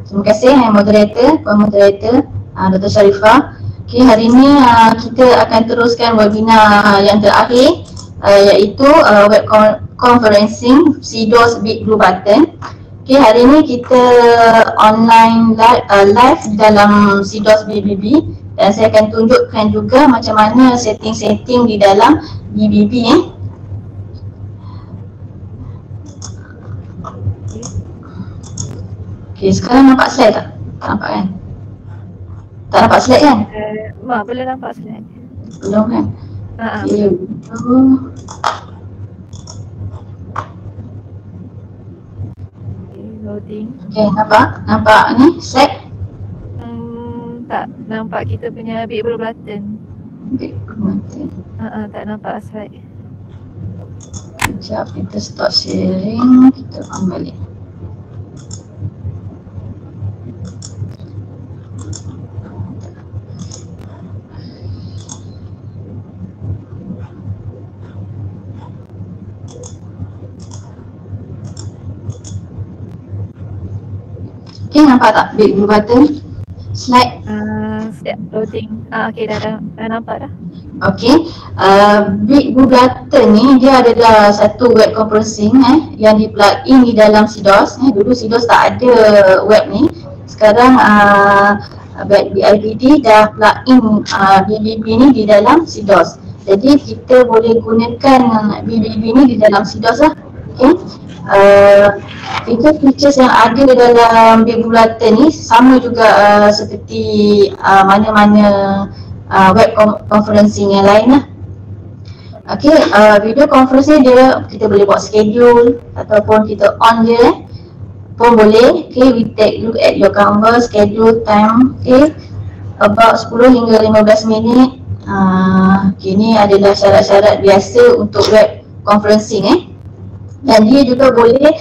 Terima kasih moderator Dr. Sharifah. Okay, hari ini kita akan teruskan webinar yang terakhir iaitu web conferencing CDOS Big Blue Button. Okay, hari ini kita online live dalam CDOS BBB dan saya akan tunjukkan juga macam mana setting-setting di dalam BBB. Okay, sekarang nampak slide tak? Tak nampak kan? Tak nampak slide kan? Belum nampak slide. Belum kan? Okay. Loading. Okay, nampak ni slide? Tak nampak kita punya big blue button. Big blue button. Tak nampak slide. Sekejap, kita stop sharing, kita on balik. Okay, nampak tak big blue button? Slide? Siap, loading. Okay, dah nampak dah. Okay, big blue button ni dia adalah satu web conferencing yang di plug in di dalam CDOS. Dulu CDOS tak ada web ni. Sekarang BIPD dah plug in BBB ni di dalam CDOS. Jadi kita boleh gunakan BBB ni di dalam CDOS lah. Okay. Features yang ada di dalam Big Blue Button ni sama juga seperti mana-mana web conferencing yang lain lah. Okay, video conferencing dia kita boleh buat schedule ataupun kita on je pun boleh. Okay, we take look at your canvas, schedule, time, okay, about 10 hingga 15 minit. Okay, ni adalah syarat-syarat biasa untuk web conferencing dan dia juga boleh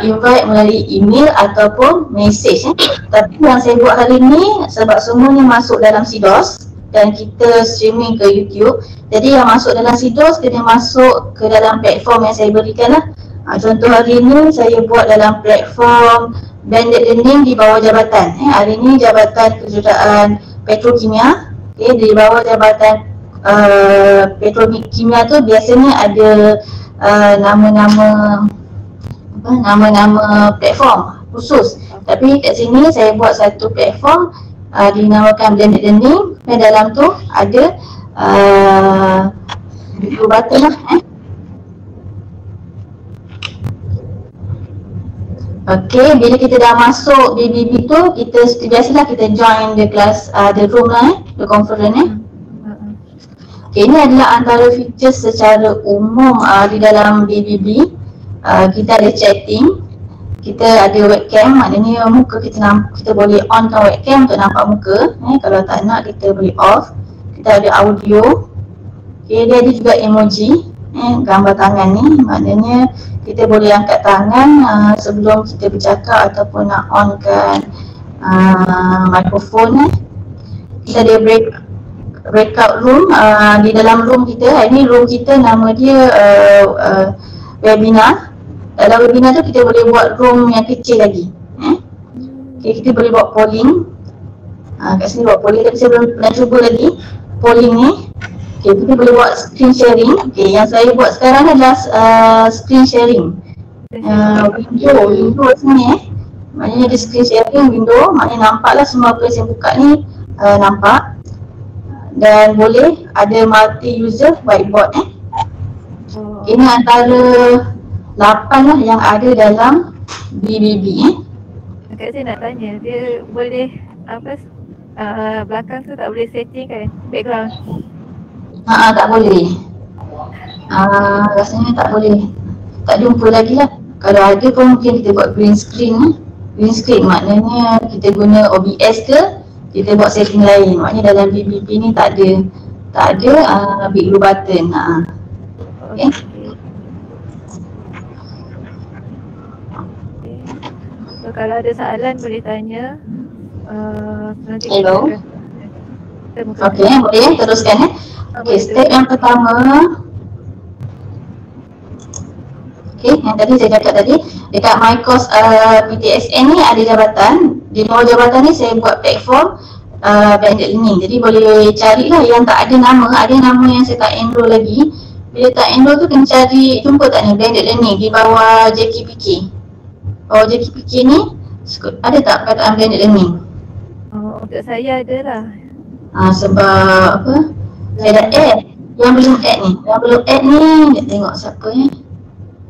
invite melalui email ataupun message. Tapi yang saya buat hari ni sebab semuanya masuk dalam CDOS dan kita streaming ke YouTube, jadi yang masuk dalam CDOS dia masuk ke dalam platform yang saya berikan lah. Contoh hari ni saya buat dalam platform blended learning di bawah jabatan. Hari ni Jabatan Kejuruteraan Petrokimia. Okay, di bawah Jabatan Petrokimia tu biasanya ada nama-nama platform khusus. Tapi kat sini saya buat satu platform dinamakan blended learning, dan dalam tu ada blue button lah. Okay, bila kita dah masuk BBB tu, kita seperti biasalah kita join the class, the room lah, the conference Okay, ini adalah antara features secara umum di dalam BBB. Kita ada chatting, kita ada webcam, maknanya muka kita boleh on kan webcam untuk nampak muka. Kalau tak nak kita boleh off. Kita ada audio. Okay, dia ada juga emoji, gambar tangan ni, maknanya kita boleh angkat tangan sebelum kita bercakap ataupun nak on kan mikrofon. Kita ada breakout room. Di dalam room kita, ini room kita nama dia webinar. Dalam webinar tu kita boleh buat room yang kecil lagi. Okay, kita boleh buat polling. Kat sini buat polling, tapi saya belum pernah cuba lagi polling ni. Okay, kita boleh buat screen sharing. Okay, yang saya buat sekarang adalah screen sharing. Window sini maknanya ada screen sharing window, maknanya nampaklah semua apa yang saya buka ni nampak. Dan boleh ada multi user whiteboard. Ini antara 8 lah yang ada dalam BBB. Kak saya nak tanya, dia boleh belakang tu tak boleh setting kan background? Tak boleh. Rasanya tak boleh. Tak jumpa lagi lah. Kalau ada pun mungkin kita buat green screen. Green screen maknanya kita guna OBS ke, kita buat setting lain. Maknanya dalam BBB ni tak ada big blue button. Okay. So, kalau ada soalan boleh tanya. Nanti hello. Okay, boleh teruskan. Okay, step yang pertama Okay, yang tadi saya cakap tadi, dekat my course PTSN ni ada jabatan. Di bawah jabatan ni saya buat platform blended learning. Jadi boleh carilah yang tak ada nama, ada nama yang saya tak enroll lagi. Bila tak enroll tu kena cari, jumpa tak ni blended learning di bawah JKPK. Bawah JKPK ni ada tak perkataan blended learning? Oh, untuk saya ada lah. Sebab apa? Saya dah add. Yang belum add ni, nak tengok siapa ni.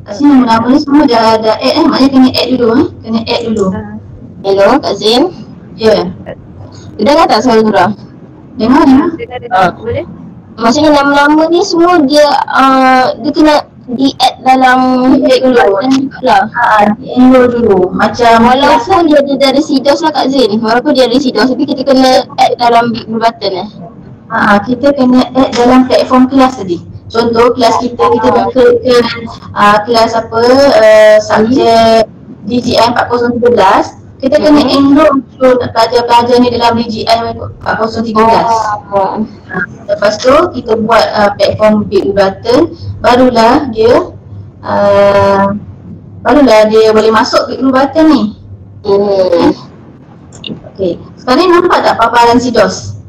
Kat sini nama ni semua dah add maknanya kena add dulu kena add dulu. Hello Kak Zin. Ya. Dengar tak suara Zura? Dengar. Boleh? Maksudnya nama-nama ni semua dia kena di-add dalam background lah. Enroll dulu. Macam walaupun dia ada dari CDOS lah Kak Zin. Walaupun dia dari CDOS tapi kita kena add dalam big blue button kita kena add dalam platform kelas tadi. Contoh kelas kita berkaitan kelas apa subjek DGI 4013, kita kena enroll pelajar-pelajar ni dalam DGI 4013. Lepas tu kita buat platform big button, barulah dia boleh masuk big button ni. Okey, sekarang ni nampak tak paparan CDOS?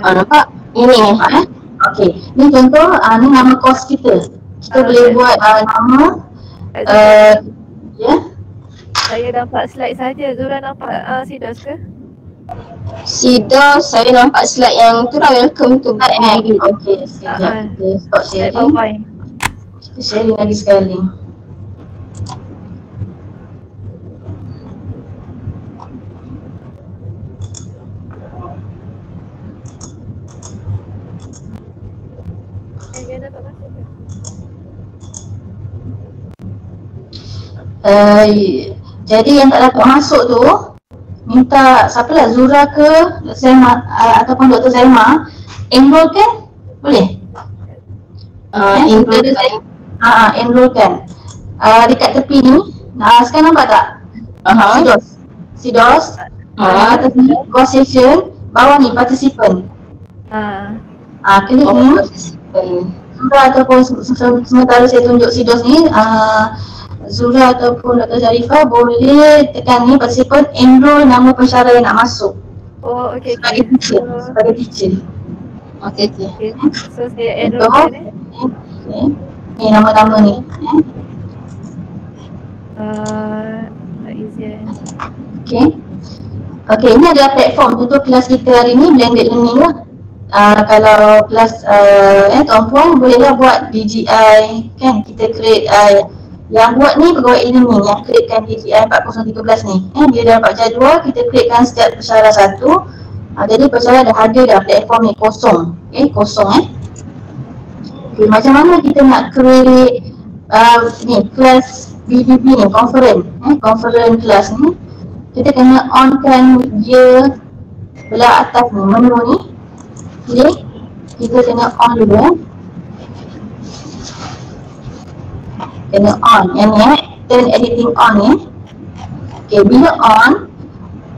Nampak? Ini nampak Okey, ni contoh, ni nama course kita. Kita boleh buat nama Saya nampak slide saja. Zura nampak CDOS ke? CDOS saya nampak slide yang tu lah, welcome to Okey, sekejap kita stop sharing. Kita sharing lagi sekali. Jadi yang tak dapat masuk tu minta siapalah Zura ke Selma ataupun Dr. Selma enrollkan boleh? Enrollkan dekat tepi ni. Sekarang nampak tak? CDOS atas ni course session, bawah ni participant. Klik ni Zura ataupun sementara saya tunjuk CDOS ni, Zura ataupun Dr. Sharifah boleh tekan ni participant, enroll nama pensyarah yang nak masuk. Oh, okey. Sebagai teacher. Okey. So saya enroll ni. Ni nama-nama ni. Okey, ini adalah platform untuk kelas kita hari ni, blended learning lah. Kalau kelas tuan-puan bolehlah buat DGI kan, kita create yang buat ni pegawai e-learning yang createkan DGI 4013 ni. Dia dah dapat jadual, kita createkan setiap pensyarah satu. Jadi pensyarah dah ada dah, platform ni kosong. Kosong Okay, macam mana kita nak create ni kelas BBB ni, conference kelas ni. Kita kena onkan dia belah atas ni, menu ni. Okay, kita kena on dulu kena on yang ni turn editing on ni. Okay, bila on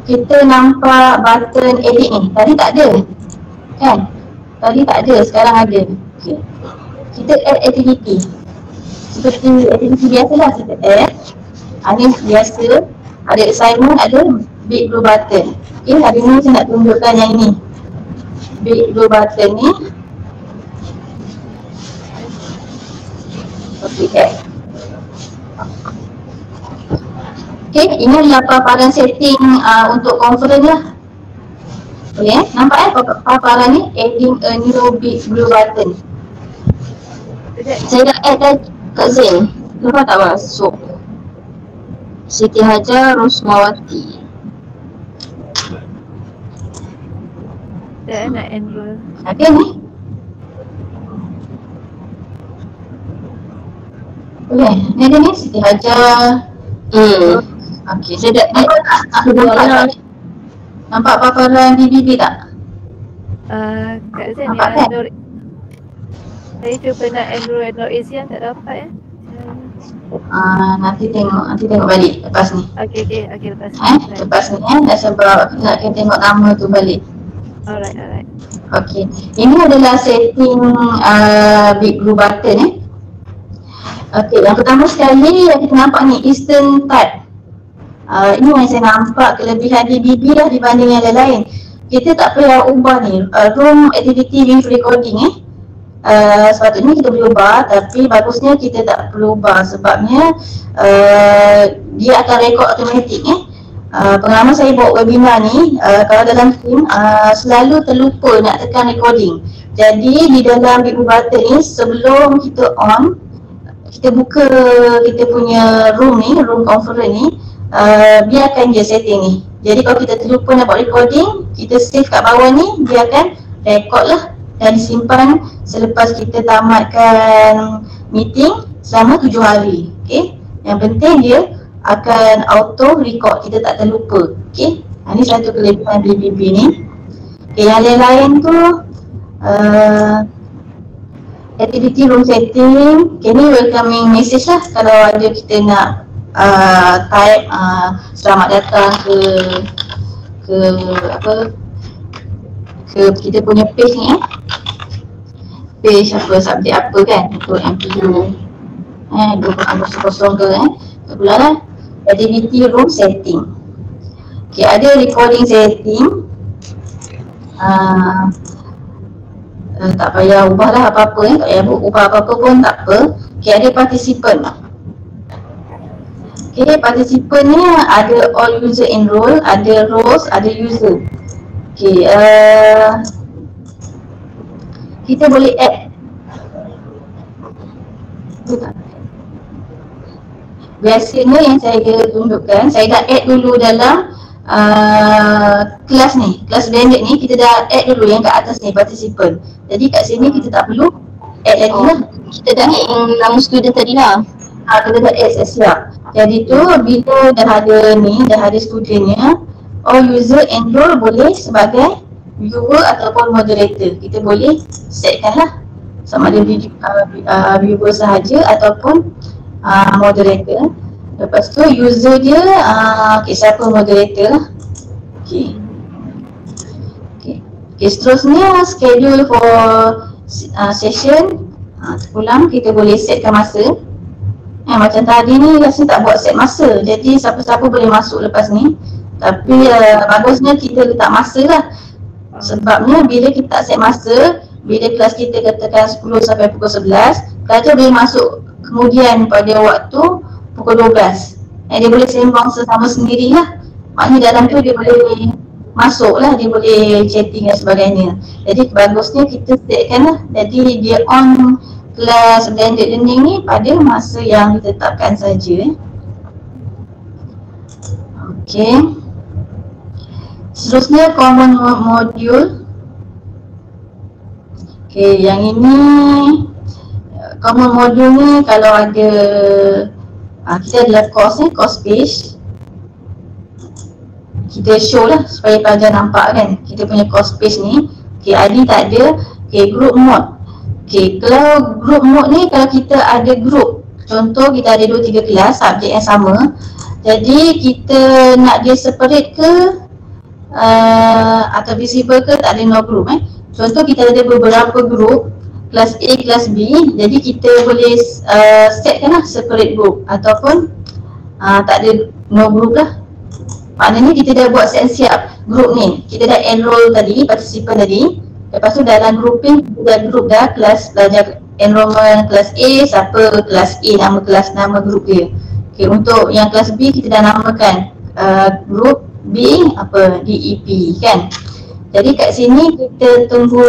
kita nampak button edit ni. Tadi tak ada kan? Tadi tak ada, sekarang ada. Okay, kita add activity seperti activity biasalah kita add. Ni biasa, ada assignment, ada big blue button. Okay, hari ni saya nak tunjukkan yang ini, big blue button ni. Okay, ini adalah paparan setting untuk conference lah. Boleh nampak paparan ni, adding a new big blue button. Saya dah add dah Kak Zin. Kenapa tak masuk? Siti Hajar Rosmawati. Dah nak enroll. Ada ni. Boleh, ni ada ni Siti Hajar. Okey, saya dah nampak paparan BBB tak? Kak Zin Nampak yang kan? saya cuba nak enroll Asian tak dapat Nanti tengok balik lepas ni. Okey lepas Lepas ni dah sebab nak kena tengok nama tu balik. Alright. Okey, ini adalah setting big blue button Okey, yang pertama sekali yang kita nampak ni Eastern Type. Ini yang saya nampak kelebihan DBB lah dibanding yang lain. Kita tak payah ubah ni room activity with recording sepatutnya kita boleh ubah, tapi bagusnya kita tak perlu ubah sebabnya dia akan record automatik. Pengalaman saya buat webinar ni, kalau dalam team selalu terlupa nak tekan recording. Jadi di dalam Big Blue Button ni, sebelum kita on, kita buka kita punya room ni, room conference ni, biarkan je setting ni. Jadi kalau kita terlupa nak buat recording, kita save kat bawah ni, dia akan record lah dan disimpan selepas kita tamatkan meeting selama 7 hari. Okay? Yang penting dia akan auto record, kita tak terlupa. Okay? Ini satu kelebihan BBB ni. Okay, yang lain-lain tu activity room setting. Okay, ni welcoming message lah kalau ada kita nak type selamat datang ke kita punya page ni page apa, subjek apa kan untuk MPU 20.0 ke tak pula lah. Activity room setting. Okay, ada recording setting. Tak payah ubah lah apa-apa tak payah ubah apa-apa pun tak apa. Okay, ada participant. Okay, participant ni ada all user enroll, ada roles, ada user. Okay, kita boleh add. Biasanya yang saya tunjukkan, saya dah add dulu dalam kelas ni, kelas blended ni kita dah add dulu yang kat atas ni, participant. Jadi kat sini kita tak perlu add lagi lah. Kita dah add yang nama student tadi lah. Kita dah add siap. Jadi tu bila dah ada ni, dah ada studentnya, all user enroll boleh sebagai viewer ataupun moderator. Kita boleh setkan lah sama ada viewer sahaja ataupun moderator. Lepas tu user dia siapa moderator lah. Okay, seterusnya schedule for session. Ulang kita boleh setkan masa. Macam tadi ni rasa tak buat set masa, jadi siapa-siapa boleh masuk lepas ni. Tapi bagusnya kita letak masa lah. Sebabnya bila kita tak set masa, bila kelas kita katakan 10 sampai pukul 11, pelajar boleh masuk kemudian pada waktu pukul 12. Dia boleh sembang sesama sendiri lah. Maknanya dalam tu dia boleh masuk lah, dia boleh chatting dan sebagainya. Jadi bagusnya kita setkan lah. Jadi dia on kelas blended learning ni pada masa yang ditetapkan saja. Okey. Seterusnya common module. Okey, yang ini common module ni kalau ada kita adalah course page. Kita show lah supaya pelajar nampak kan kita punya course page ni. Okey, ID tak ada. Okey, group mode. Okay, kalau group mode ni kalau kita ada group, contoh kita ada 2-3 kelas subjek yang sama, jadi kita nak dia separate ke atau visible ke, tak ada no group Contoh kita ada beberapa group, kelas A, kelas B, jadi kita boleh setkan lah separate group ataupun tak ada no group lah. Maknanya kita dah buat siap group ni, kita dah enroll tadi, participant tadi. Lepas tu dalam grouping, group dah kelas belajar enrollment kelas A, siapa kelas A, nama kelas, nama group dia. Okay, untuk yang kelas B kita dah namakan group B apa, DEP kan. Jadi kat sini kita tunggu,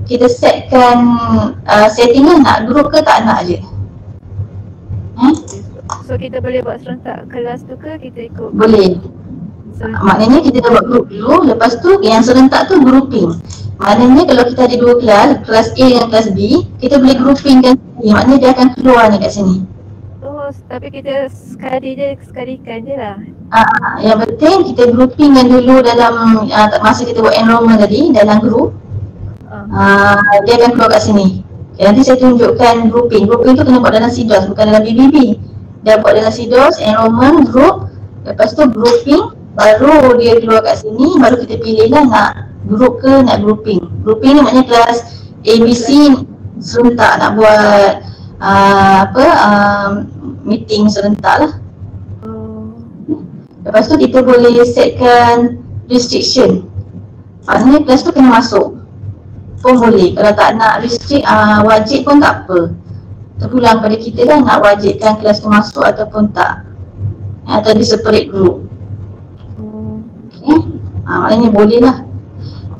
kita setkan setting lah, nak group ke tak nak je. So kita boleh buat serentak kelas tu ke kita ikut? Boleh. Maknanya kita dah buat group dulu, lepas tu yang serentak tu grouping. Maknanya kalau kita ada 2 kelas, kelas A dan kelas B, kita boleh groupingkan sini, maknanya dia akan keluar ni kat sini. Oh, tapi kita sekalikan je lah. Yang penting kita groupingkan dulu dalam masa kita buat enrollment tadi, dalam group. Dia akan keluar kat sini. Okay, nanti saya tunjukkan grouping. Grouping tu kena buat dalam CDOS, bukan dalam BBB. Dia buat dalam CDOS, enrollment, group, lepas tu grouping, baru dia keluar kat sini, baru kita pilih lah nak group ke nak grouping. Grouping ni maknanya kelas ABC serentak nak buat meeting serentak lah. Oh. Lepas tu kita boleh setkan restriction. Maknanya kelas tu kena masuk pun boleh. Kalau tak nak restrict, wajib pun tak apa. Terpulang pada kita lah nak wajibkan kelas tu masuk ataupun tak. Atau di separate group. Okay. Maknanya boleh lah.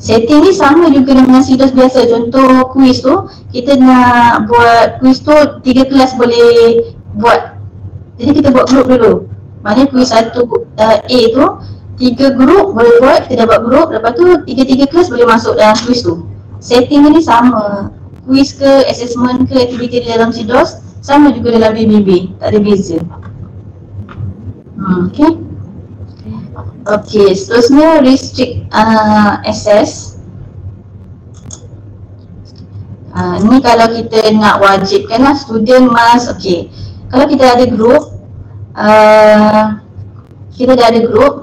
Setting ni sama juga dengan CDOS biasa. Contoh quiz tu, kita nak buat quiz tu 3 kelas boleh buat. Jadi kita buat group dulu. Maknanya quiz 1 A tu 3 group boleh buat, kita dah buat group. Lepas tu 3 kelas boleh masuk dalam quiz tu. Setting ni sama. Quiz ke, assessment ke, aktiviti dalam CDOS sama juga dalam BBB. Tak ada beza. Okay. Okay, seterusnya restrict access. Ni kalau kita nak wajibkan lah student must, okay. Kalau kita ada group,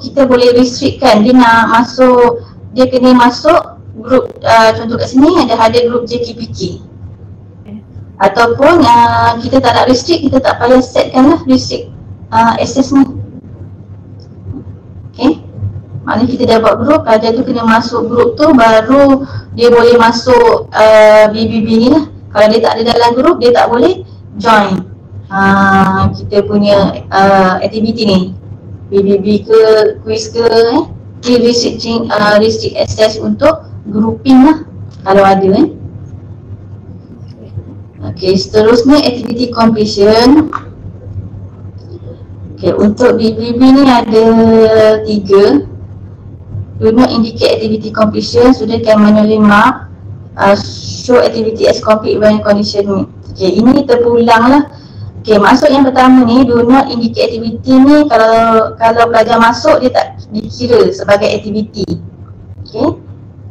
kita boleh restrictkan dia nak masuk, dia kena masuk group, contoh kat sini ada group JKPK. Ataupun kita tak nak restrict, kita tak payah setkan lah restrict access ni. Okay, maknanya kita dah buat group, pelajar tu kena masuk group tu baru dia boleh masuk BBB ni lah. Kalau dia tak ada dalam group, dia tak boleh join kita punya aktiviti ni, BBB ke, quiz ke, dia restrict access untuk grouping lah kalau ada. Okay, seterusnya activity completion. Okay, untuk BBB ni ada 3. Do not indicate activity completion. Student can manually mark show activity as complete when condition meet. Okay, ini terpulang lah. Okay, maksud yang pertama ni, do not indicate activity ni kalau pelajar masuk dia tak dikira sebagai aktiviti. Okay,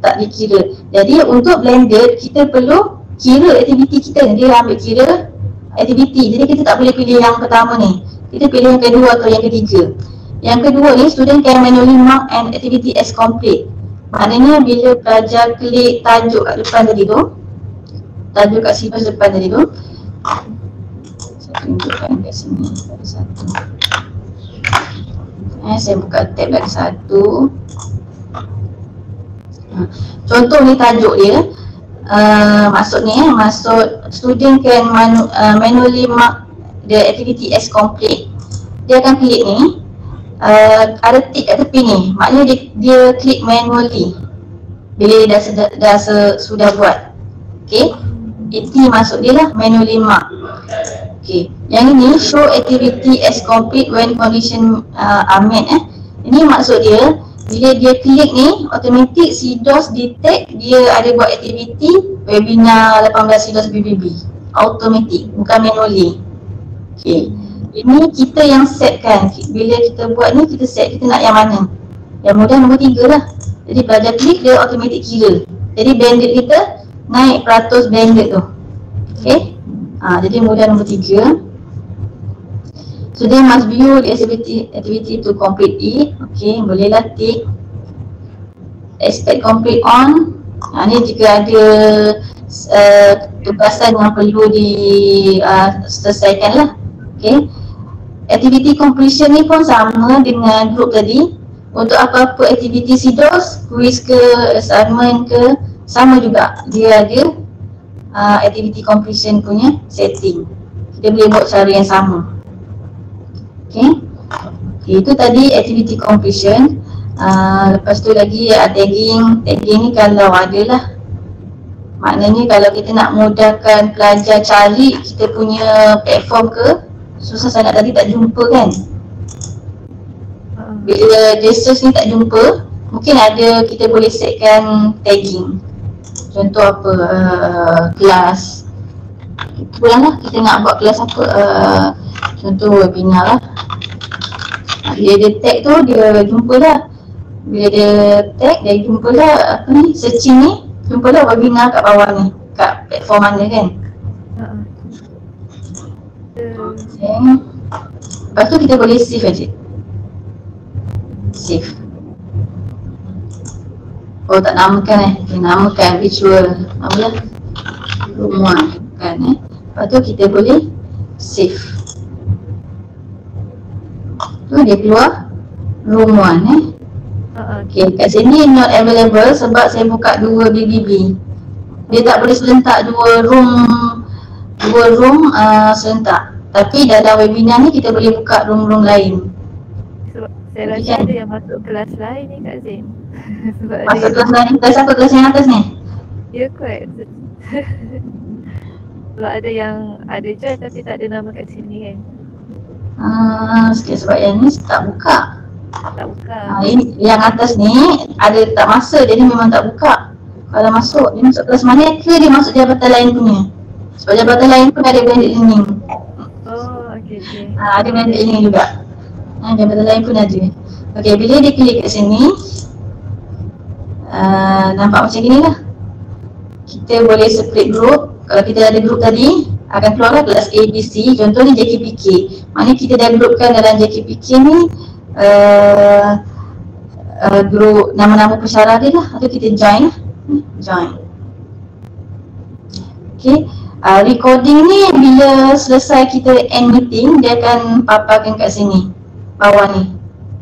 tak dikira. Jadi untuk blended kita perlu kira aktiviti kita, dia ambil kira aktiviti. Jadi kita tak boleh pilih yang pertama ni, kita pilih yang kedua atau yang ketiga. Yang kedua ni, student can manually mark an activity as complete. Maknanya bila pelajar klik tajuk kat depan tadi tu, tajuk kat sifar depan tadi tu, saya tunjukkan kat sini pada satu. Saya buka tab kat satu. Contoh ni tajuk dia. Maksudnya maksud student can manually mark the activity as complete. Dia akan klik ni, ada tick kat tepi ni, maknanya dia klik manually bila dia sudah buat. Okay, itu maksud dia lah, manually mark. Okay, yang ini show activity as complete when condition are met. Ini maksud dia, bila dia klik ni, automatic CDOS detect dia ada buat aktiviti webinar 18 CDOS BBB. Automatic, bukan manually. Okay, ini kita yang setkan. Bila kita buat ni, kita set kita nak yang mana. Yang mudah nombor 3 lah. Jadi pelajar klik, dia automatic kira. Jadi banded kita naik peratus banded tu. Okay, jadi mudah nombor 3. Student must view the activity to complete it. Okay, bolehlah tick. Expect complete on. Ni jika ada tugasan yang perlu diselesaikan lah. Okay, activity completion ni pun sama dengan group tadi. Untuk apa-apa aktiviti CDOS, quiz ke, assignment ke, sama juga. Dia ada activity completion punya setting. Kita boleh buat cara yang sama. Okay, itu tadi activity completion. Lepas tu lagi tagging. Tagging ni kalau ada lah. Maknanya kalau kita nak mudahkan pelajar cari kita punya platform ke, susah sangat tadi tak jumpa kan. Bila dia search ni tak jumpa, mungkin ada kita boleh setkan tagging. Contoh apa, kelas. Pulang lah, kita nak buat kelas apa, contoh webinar lah. Bila dia tag tu, dia jumpa lah. Bila dia tag, dia jumpa lah apa ni, searching ni, jumpa lah webinar kat bawah ni, kat platform mana kan. Okay. Lepas tu kita boleh save aja. Save. Oh tak namakan kita namakan virtual. Apa lah? Rumah kan Lepas tu kita boleh save. Tu dia keluar room 1 Okay, kat sini not available sebab saya buka 2 BBB. Dia tak boleh serentak dua room serentak. Tapi dalam webinar ni kita boleh buka room-room lain. Sebab saya rasa ada yang masuk kelas lain ni Kak Zin. Sebab Masuk kelas lain, kelas apa? Kelas yang atas ni? ya kot. Sebab ada yang ada join tapi tak ada nama kat sini kan. Sikit sebab yang ni tak buka. Tak buka. Ini yang atas ni ada tak masa, jadi memang tak buka. Kalau masuk, dia masuk kelas mana ke dia masuk jabatan lain punya. Sebab jabatan lain pun ada blended learning. Oh, okey. Ada blended learning juga. Jabatan lain pun ada. Okey, bila dia klik kat sini, nampak macam gini lah. Kita boleh split group. Kalau kita ada group tadi, akan keluarlah kelas A, B, C. Contohnya JKPK. Maknanya kita dah groupkan dalam JKPK ni group nama-nama pensyarah dia lah. Atau kita join lah. Join. Okay, recording ni bila selesai kita end meeting, dia akan paparkan kat sini bawah ni.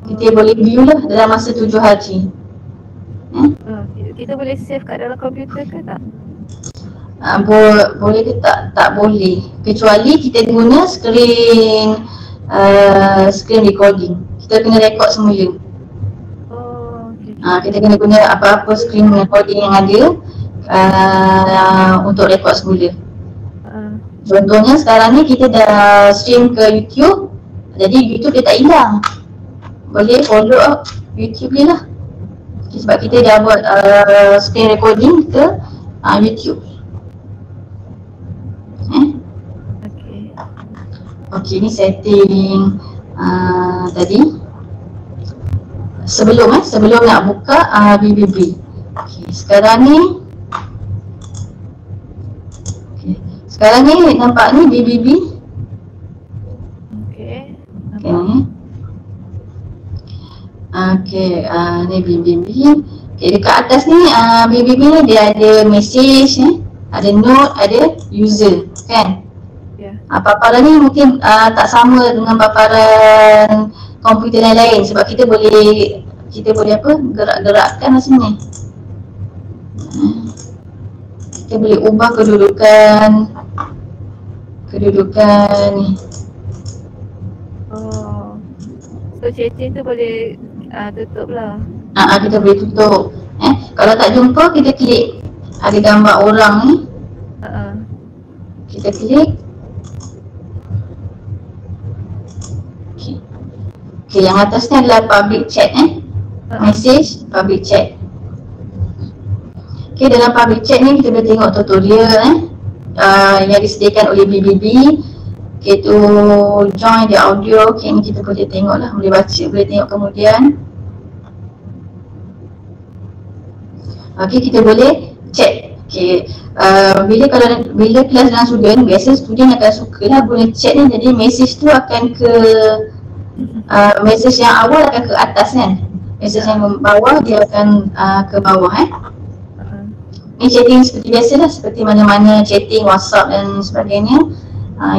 Kita boleh view lah dalam masa 7 hari. Kita boleh save kat dalam komputer ke tak? Boleh ke tak? Tak boleh. Kecuali kita guna screen recording. Kita kena record semula. Kita kena guna apa-apa screen recording yang ada untuk record semula. Contohnya sekarang ni kita dah stream ke YouTube. Jadi YouTube dia tak hilang. Boleh follow up YouTube dia lah. Sebab kita dah buat screen recording ke YouTube. Okay, ni setting tadi. Sebelum nak buka BBB. Okay, sekarang ni nampak ni BBB. Ni BBB. Okay, dekat atas ni BBB ni dia ada message ni, ada note, ada user kan. Paparan ni mungkin tak sama dengan paparan komputer yang lain sebab kita boleh gerak-gerakkan lah sini. Kita boleh ubah kedudukan ni. So chatting tu boleh tutup lah. Kita boleh tutup. Kalau tak jumpa kita klik ada gambar orang ni. Kita klik. Okay, yang atas ni adalah public chat message, public chat. Okay, dalam public chat ni kita boleh tengok tutorial yang disediakan oleh BBB. Okay, tu join the audio. Okay, ni kita boleh tengok lah, boleh baca, boleh tengok kemudian. Okay, kita boleh chat. Okay, bila kelas dengan student, biasa student akan suka lah guna chat ni. Jadi message tu akan ke message yang awal akan ke atas kan. Message yang bawah dia akan ke bawah Ni chatting seperti biasa lah, seperti mana-mana chatting WhatsApp dan sebagainya.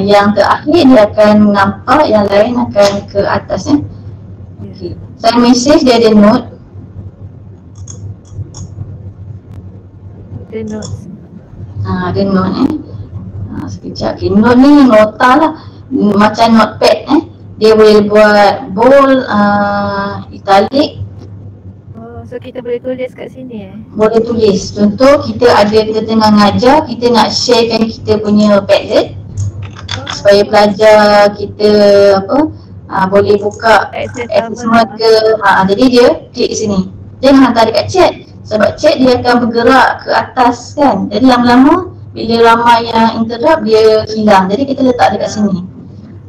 Yang terakhir dia akan nampak, yang lain akan ke atas Okay. Selain message dia ada note. Ada note sekejap. Okay, note ni nota lah, macam notepad dia boleh buat bold, italic. So kita boleh tulis kat sini Boleh tulis. Contoh kita tengah ngajar, kita nak sharekan kita punya Padlet supaya pelajar kita boleh buka access ke. Jadi dia klik sini. Jangan hantar dekat chat sebab chat dia akan bergerak ke atas kan. Jadi lama-lama bila ramai yang interrupt dia hilang. Jadi kita letak dekat sini.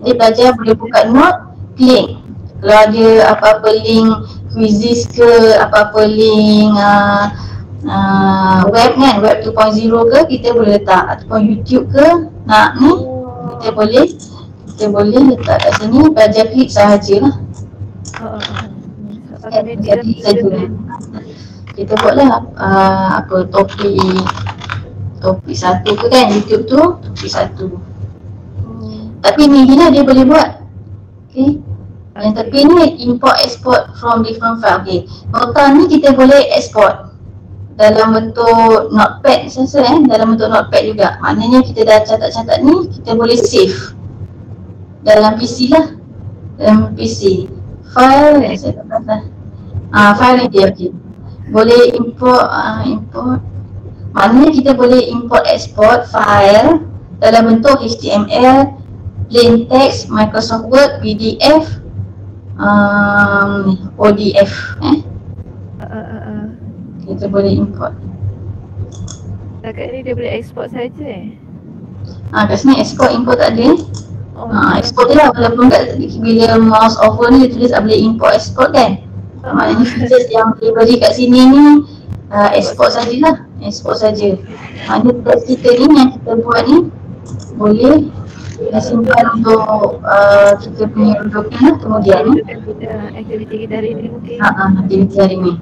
Jadi pelajar boleh buka note, klik. Kalau ada apa-apa link quizzes ke, apa-apa link web kan, web 2.0 ke, kita boleh letak. Ataupun YouTube ke, nak ni kita boleh letak kat sini, pelajar klik sahajalah. Jadi saja. Kita buatlah topik satu ke kan, YouTube tu topik satu. Tapi ni lah dia boleh buat. Okay. Yang tapi ni import export from different file. Okay. Nota ni kita boleh export dalam bentuk notepad saya dalam bentuk notepad juga. Maknanya kita dah catat-catat ni, kita boleh save dalam PC lah. Dalam PC. File, saya tak kata. File ni dia, okay. Boleh import, import. Maknanya kita boleh import export file dalam bentuk HTML, plain text, Microsoft Word, PDF, ODF. Kita boleh import. Dekat ni dia boleh export saja Kat sini export import tak ada. Export dia lah, walaupun bila mouse over ni dia tulis boleh import export kan. Maknanya features yang boleh beri kat sini ni export sajalah. Export saja. Maknanya teks kita ni yang kita buat ni boleh simpan untuk kita punya dokumen lah kemudian ni. Aktiviti kita hari ni mungkin. Aktiviti hari ni.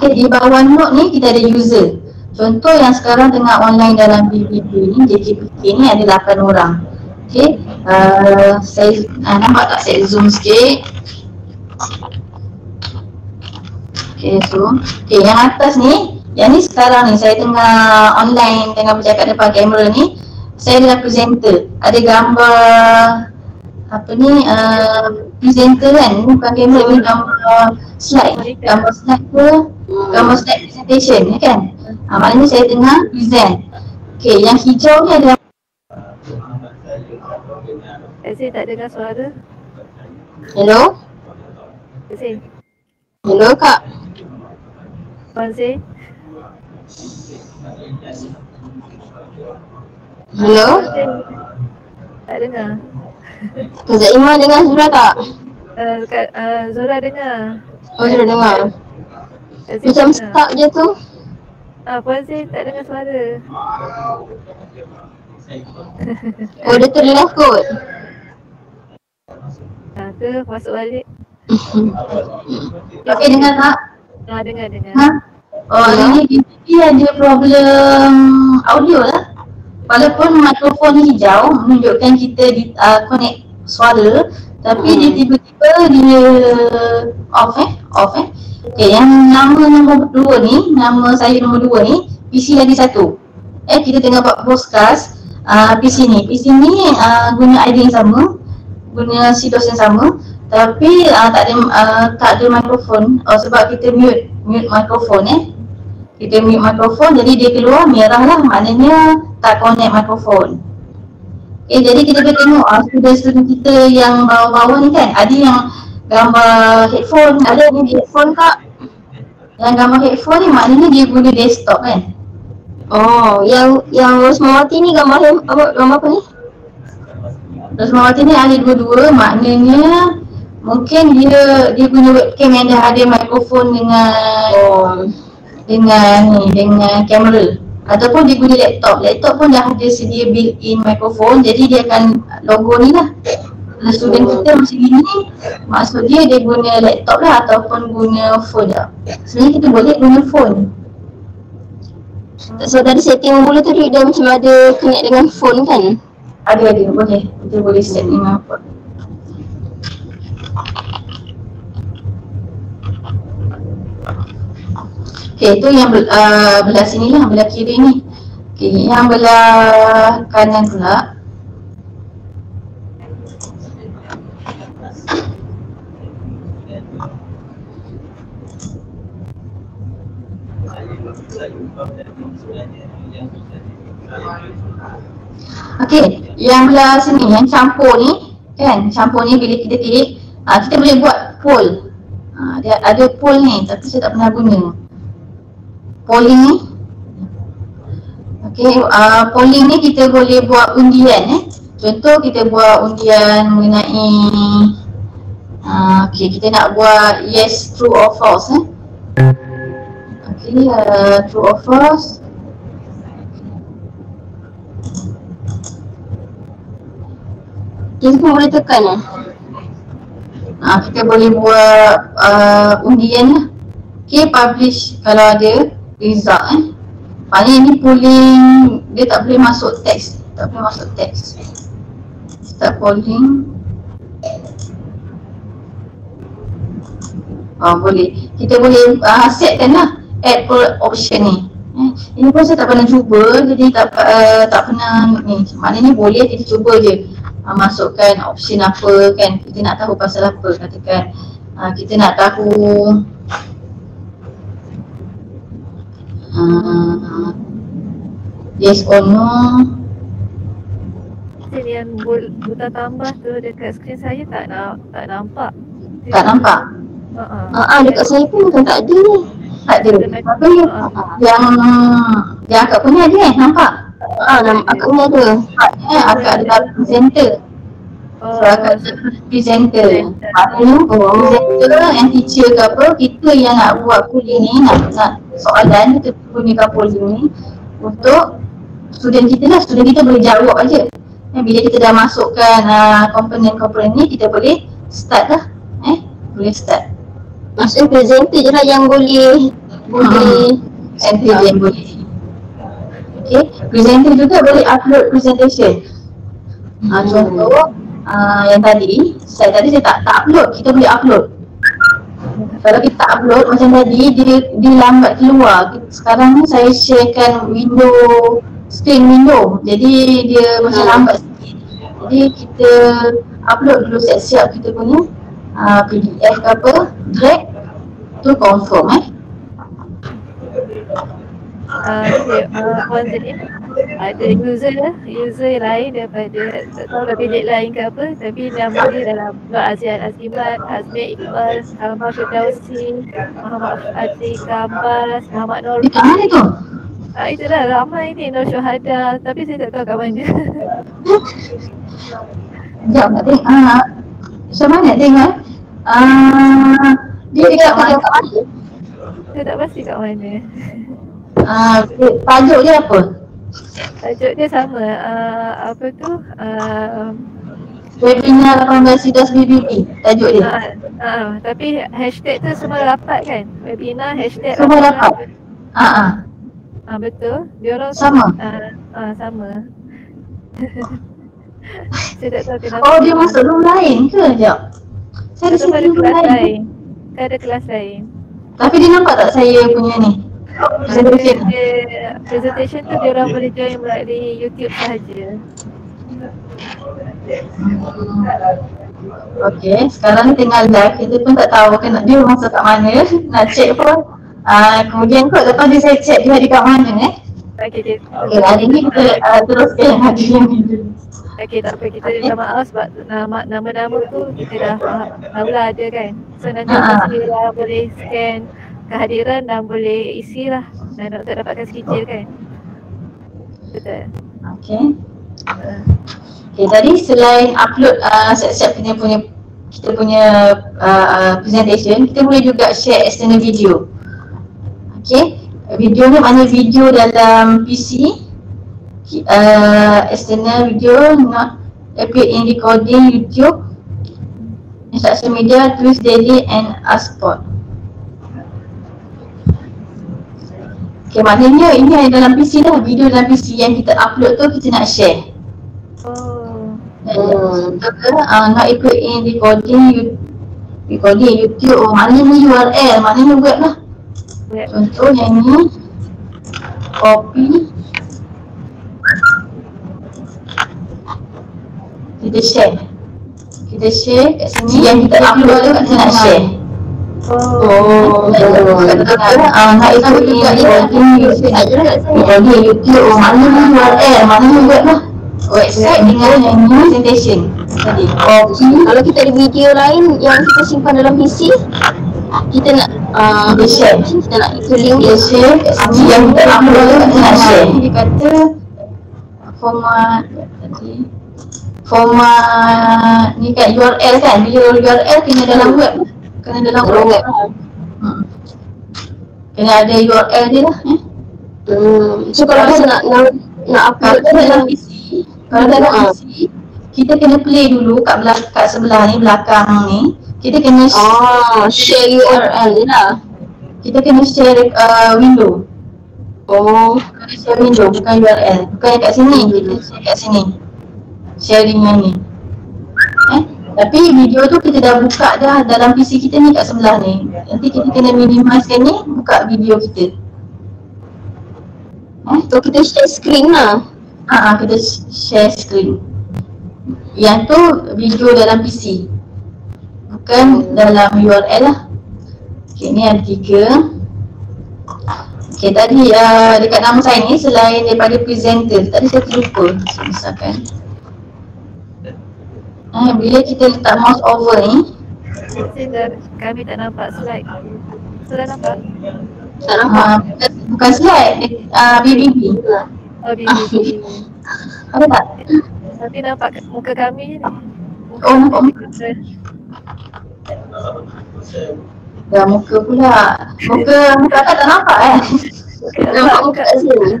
Okay, di bawah note ni kita ada user. Contoh yang sekarang tengah online dalam BBB ni, JKPK ni ada 8 orang. Okay, saya nampak tak saya zoom sikit. Okay, zoom. Okay, yang atas ni, yang ni sekarang ni saya tengah online tengah bercakap depan kamera ni. Saya adalah presenter. Ada gambar apa ni, presenter kan, bukan kamera ni, gambar slide. Gambar slide ke, gambar slide presentation ni kan. Maknanya saya tengah present. Okay, yang hijau ni adalah Saya tak dengar suara. hello? Saya Hello kak? Puan Zee. Hello? Tak dengar. Kak Zaimah dengar Zura tak? Zora dengar. Oh Zura dengar. Zee Macam dengar. stuck je tu. Puan Zee tak dengar suara. Oh dia terleft kot. Ke masuk balik. Okay dengar tak? Dengar. Oh ini dia ada problem audio lah. Walaupun mikrofon hijau menunjukkan kita connect suara, tapi dia tiba-tiba dia off. Okay, yang nombor 2 ni, nama saya nombor 2 ni, PC lagi satu. Kita tengah buat broadcast PC ni guna ID yang sama, guna situs yang sama, tapi tak ada mikrofon. Sebab kita mute mikrofon kita mute mikrofon, jadi dia keluar merah lah, maknanya tak connect mikrofon. Okay, jadi kita boleh tengok student-student kita yang bawah-bawah ni kan, ada yang gambar headphone, ada ni headphone kak. Yang gambar headphone ni maknanya dia guna desktop kan. Oh, yang Rosmawati ni gambar apa ni? Rosmawati ni ahli dua-dua, maknanya mungkin dia guna webcam yang dah ada mikrofon dengan kamera, ataupun dia guna laptop pun dah ada sedia built-in mikrofon, jadi dia akan logo ni lah. Kalau student kita macam gini, maksud dia guna laptop lah ataupun guna phone lah. Sebenarnya kita boleh guna phone. So tadi setting mula tadi dia macam ada connect dengan phone kan? Ada boleh. Kita boleh set dengan phone. Okay, itu yang belah sini lah, belah kiri ni. Okay, yang belah kanan pula. Okay, yang belah sini, yang campur ni kan, campur ni bila kita klik, kita boleh buat poll. Dia ada poll ni, tapi saya tak pernah guna polling ni. Okay, polling ni kita boleh buat undian Contoh kita buat undian mengenai okay, kita nak buat yes, true or false Okay, true or false. Kita pun boleh tekan kita boleh buat undian lah. Okay, publish kalau ada result maknanya ini polling, dia tak boleh masuk teks. start polling. Boleh. Kita boleh setkan lah add poll option ni. Ini pun saya tak pernah cuba, jadi tak pernah ni. Maknanya boleh, kita cuba je masukkan option apa kan. Kita nak tahu pasal apa, katakan kita nak tahu yes or no. Yang butang tambah tu dekat skrin saya tak nampak. Tak nampak? Dekat saya pun bukan tak ada ni. Tak ada. Tapi yang akak punya ada nampak? Akak punya ada. Akak ada dalam presenter. So akak ada presenter. Maknanya presenter yang teacher ke apa, kita yang nak buat kuliah ni, nak soalan, kita punya polling ni untuk student kita lah. Student kita boleh jawab aja. Bila kita dah masukkan komponen-komponen ni, kita boleh start lah. Boleh start. Maksudnya presenter je lah yang boleh presenter je yang boleh. Okay, presenter juga boleh upload presentation. Contoh yang tadi, saya tak upload, kita boleh upload. Kalau kita tak upload macam tadi, dia lambat keluar. Sekarang ni saya sharekan screen window, jadi dia macam lambat sikit. Jadi kita upload dulu siap-siap kita punya PDF ke apa, drag tu confirm ada user lain daripada tak tahu bilik lain ke apa, tapi nama dia dalam Azian Azimat, Azmi Iqbal, Ahmad Firdausi, Muhammad Aziz Kambas, Muhammad Nur. Dekat mana tu? Itulah ramai ni Nur Syuhada, tapi saya tak tahu kat mana. Sekejap nak tengok. Macam mana tengok? Dia dekat mana? Saya tak pasti kat mana. Tajuk dia apa? Tajuk dia sama, apa tu? Webinar 18 BBB tajuk dia. Tapi hashtag tu semua rapat kan? Webinar hashtag semua rapat. Betul. Dia orang sama. Sama. Saya tak tahu kenapa. Oh, dia masuk room lain ke? Sekejap. Saya Ada ada kelas lain. lain. Ada kelas lain. Tapi dia nampak tak saya punya ni? Presentation tu dia orang boleh join melalui YouTube sahaja. Okey, sekarang ni tengah live, kita pun tak tahu kan dia masuk kat mana, nak check pun. Kemudian kot lepas dia saya check dia ada kat mana Okey, hari ni kita teruskan yang ada yang ni dulu. Okey, tak apa, kita minta maaf sebab nama-nama tu kita dah tahu lah ada kan. So nanti kita boleh scan kehadiran dan boleh isi lah dan untuk dapatkan schedule kan. Betul. Okey. Okey, tadi selain upload siap-siap kita punya presentation, kita boleh juga share external video. Okey, video ni maknanya video dalam PC. External video not appear in recording YouTube, social media, Twitch daily and Aspot. Okay, maknanya ini ada dalam PC lah, video dalam PC yang kita upload tu kita nak share. Not appear in recording YouTube, maknanya ni URL, maknanya web lah. Contoh yang ni, copy, kita share kat sini yang kita upload tu kita nak share. Nak ikut juga recording YouTube, maknanya URL, maknanya web lah, website dengan yang ni presentation tadi. Kalau kita ada video lain yang kita simpan dalam PC, kita nak kita share, kita nak ikut link dia share kat sini yang kita upload tu kita nak share. Dia kata format ni kat URL kan, bila URL kena dalam web, kena dalam web. Kena ada URL dia lah. So kalau kita nak upload dalam PC, kalau dalam PC kita kena play dulu kat sebelah ni, belakang ni kita kena share URL je lah. Kita kena share window. Kena share window, bukan URL. Bukan kat sini, kita share kat sini. Sharing yang ni. Tapi video tu kita dah buka dah dalam PC kita ni kat sebelah ni. Nanti kita kena minimizekan ni, buka video kita. So kita share screen lah. Kita share screen. Yang tu video dalam PC, bukan dalam URL lah. Okay, ni ada 3. Okay, tadi dekat nama saya ni selain daripada presenter, tadi saya terlupa. Misalkan bila kita letak mouse over ni, kami tak nampak slide. Sudah nampak? Tak nampak. bukan slide, BBB. Oh, BBB. Apa tak? Tapi nampak muka kami ni. Oh, nampak muka. Dah muka pula. Muka kakak tak nampak Nampak muka kat sini.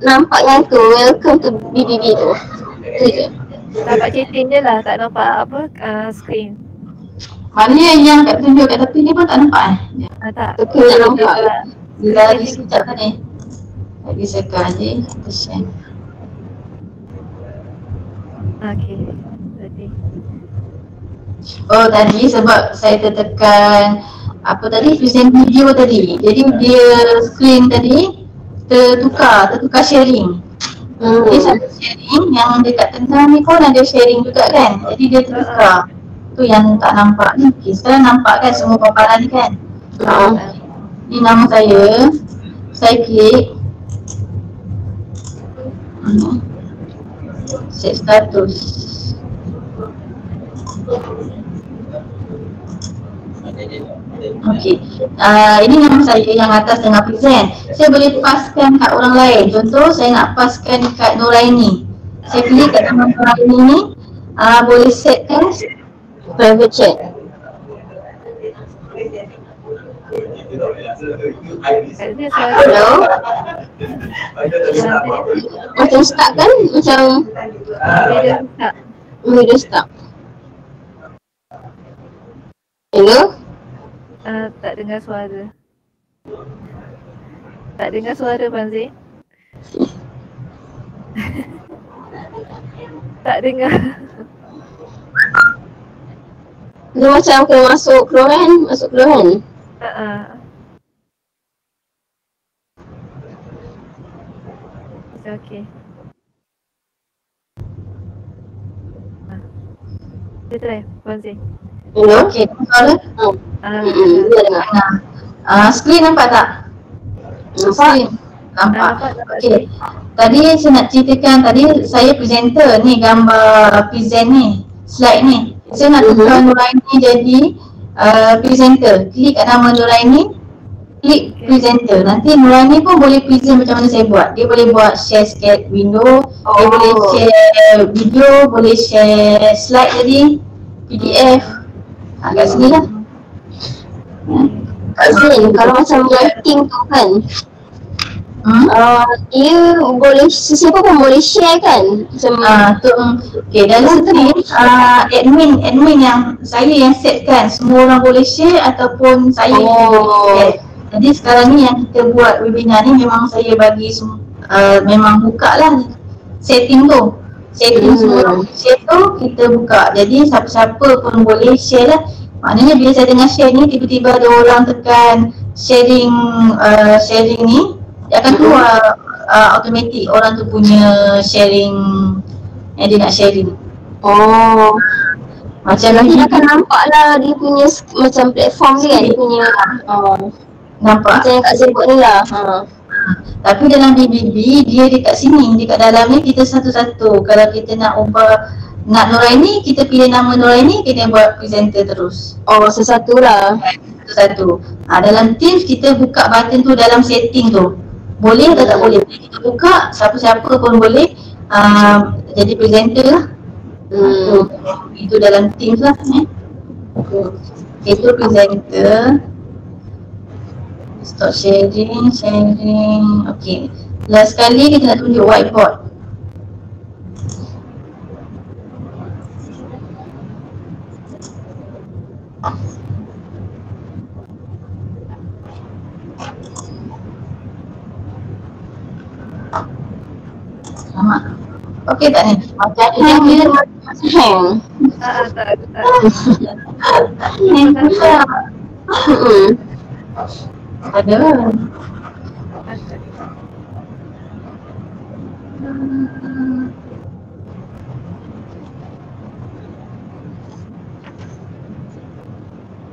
Nampak yang tu, welcome to BBB tu. Tu je. Nampak chatting je lah, tak nampak apa screen. Maknanya yang kat tunjuk kat tepi ni pun tak nampak Tak. Tapi tak nampak. Bila lagi sekejap tadi. Lagi sekejap je, kita share. Okay. Tadi. Oh, tadi sebab saya tertekan apa tadi, present video tadi. Jadi dia screen tadi tertukar sharing. Dia satu sharing yang dekat tengah ni pun ada sharing juga kan. Jadi dia tertukar. Tu yang tak nampak ni. Okay, sekarang nampak kan semua paparan ni kan. Ni nama saya. Saya klik. Set status. Okey. Ini nama saya yang atas tengah present. Saya boleh paskan kat orang lain. Contoh saya nak paskan kat Nuraini. Saya klik kat nama Nuraini ni. Boleh setkan Private chat. hello. Macam start kan? Macam video start. Hello? Tak dengar suara. Tak dengar suara Fanzin. Tak dengar. Dia macam kena masuk keluar kan? Masuk keluar kan? Okay. Kita try Fanzin. Hello? Okey, suara. Dia dengar. Screen nampak tak? Screen. Nampak. Okey. Tadi saya nak ceritakan, tadi saya presenter ni, gambar present ni, slide ni. Saya nak tukar Nuraini jadi presenter. Klik kat nama Nuraini, klik presenter. Nanti Nuraini pun boleh present macam mana saya buat. Dia boleh buat share sketch window, dia boleh share video, boleh share slide tadi, PDF. Kat sini lah. Kat sini, kalau macam writing tu kan, dia boleh, sesiapa pun boleh share kan? Macam okay, dalam sini admin yang saya yang setkan, semua orang boleh share ataupun saya boleh share. Jadi sekarang ni yang kita buat webinar ni memang saya bagi memang buka lah setting tu. Setting semua orang share tu kita buka. Jadi siapa-siapa pun boleh share lah. Maknanya bila saya tengah share ni, tiba-tiba ada orang tekan sharing ni, dia akan keluar automatik orang tu punya sharing yang dia nak sharing. Macam nanti akan nampak lah dia punya macam platform dia kan, dia punya nampak macam yang Kak sebut ni lah. Tapi dalam BBB dia dekat sini, dekat dalam ni kita satu-satu. Kalau kita nak ubah, nak Nuraini, kita pilih nama Nuraini, kita buat presenter terus. Sesatu lah. Satu-satu. Dalam Teams kita buka button tu dalam setting tu. Boleh atau tak boleh? Kita buka, siapa-siapa pun boleh jadi presenter lah. Itu dalam Teams lah. Itu presenter. Stop sharing. Okay. Last kali kita nak tunjuk whiteboard. Okey tak ni? Macam dia hang. Tak. hang pula. Ada lah.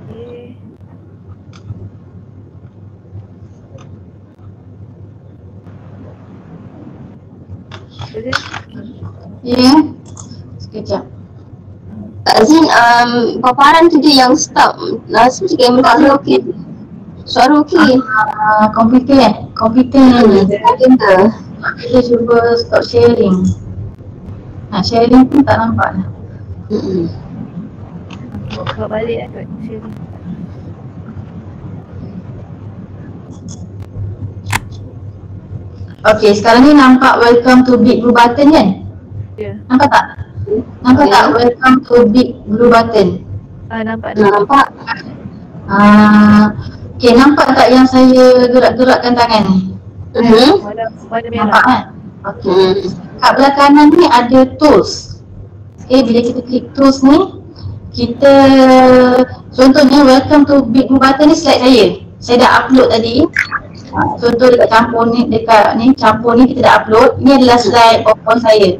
Okay. Ya. Sekejap. Kak Zin, paparan tu dia yang stop. Nasi cakap minta suara okey. Suara okey. Komputer Komputer ni. Komputer. Kita cuba stop sharing. Sharing pun tak nampak lah. Buat balik lah kot sharing. Okey, sekarang ni nampak welcome to Big Blue Button kan? Ya. Nampak tak? Nampak tak welcome to Big Blue Button? Nampak. Okey, nampak tak yang saya gerak-gerakkan tangan ni? Warna Nampak merah. kan? Okey. Kat belah kanan ni ada tools. Okey, bila kita klik tools ni, kita contohnya welcome to Big Blue Button ni slide saya. Saya dah upload tadi. Contoh dekat campur ni, campur ni kita dah upload. Ini adalah slide PowerPoint saya.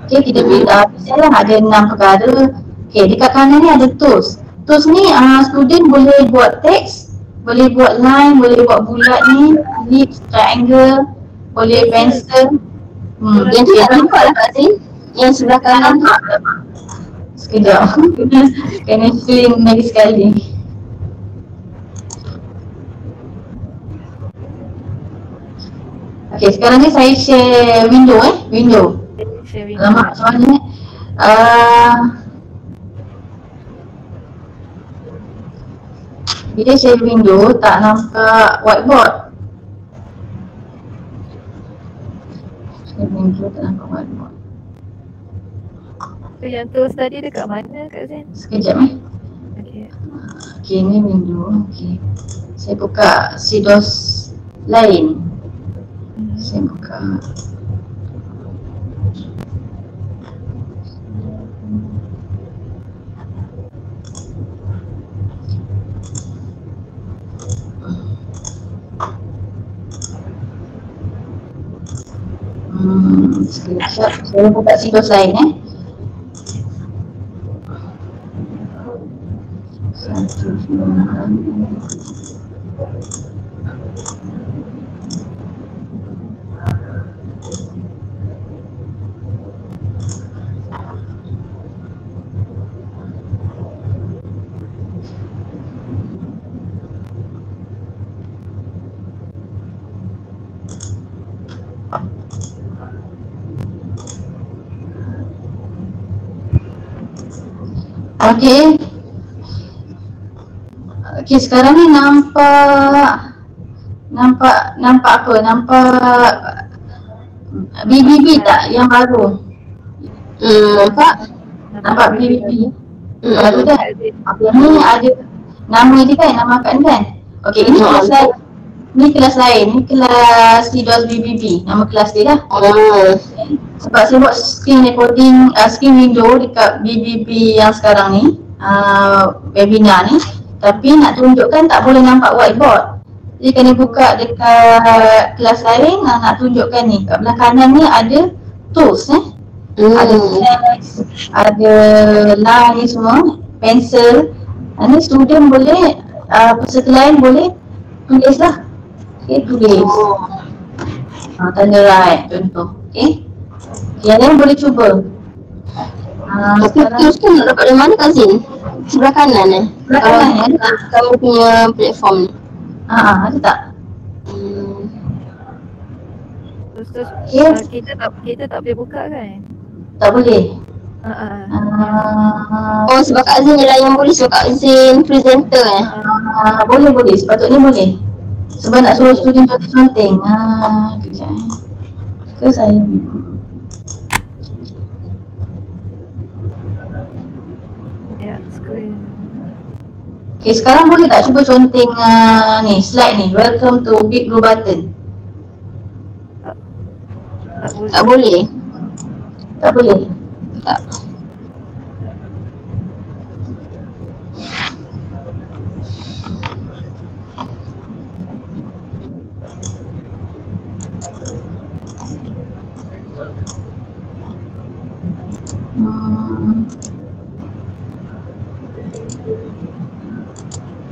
Okey, kita misalnya ada 6 perkara. Okey, dekat kanan ni ada tools. Tools ni student boleh buat teks, boleh buat line, boleh buat bulat ni, ellipse, triangle, boleh pencil. Yang tu tak nampak lah Kak Zin. Yang sebelah kanan tu. Sekejap. Kena zoom lagi sekali. Okey, sekarang ni saya share window window. Sharing. Alamak, macam mana ni? Bila share window tak nampak whiteboard. Share window tak nampak whiteboard. So, yang tools tadi dekat mana Kak Zin? Sekejap ni. Okay. Okey, ni window. Okey. Saya buka CDOS lain. Saya buka. Sekejap, saya buka CDOS lain Satu Okey. Okey, sekarang ni nampak apa? Nampak BBB tak yang baru? Nampak BBB. Baru dah. Okey, ni ada nama dia kan, nama akak ni kan? Okey, ini kelas lain. Ni kelas lain, ni kelas CDOS BBB. Nama kelas dia dah. Sebab saya buat screen recording, screen window dekat BBB yang sekarang ni, webinar ni. Tapi nak tunjukkan tak boleh nampak whiteboard. Jadi kena buka dekat kelas lain, nak tunjukkan ni. Kat belah kanan ni ada tools ada text, ada line semua, pencil. Ni student boleh, peserta lain boleh tulis lah. Okay, tulis. Tanda right contoh. Okay. Yang lain boleh cuba. Tapi tools tu nak dapat dari mana Kak Zin? Sebelah kanan Sebelah kanan ada tak? Kamu punya platform ni. Ada tak? Terus Yes. kita tak boleh buka kan? Tak boleh. Oh sebab Kak Zin je lah yang boleh. Sebab Kak Zin presenter Boleh. Sepatutnya boleh. Sebab nak suruh student conteng. Kejap. Ke saya Ya, screen. Okay, sekarang boleh tak cuba conteng ni, slide ni, welcome to Big Blue Button. Tak boleh. Tak boleh. Tak boleh. Tak.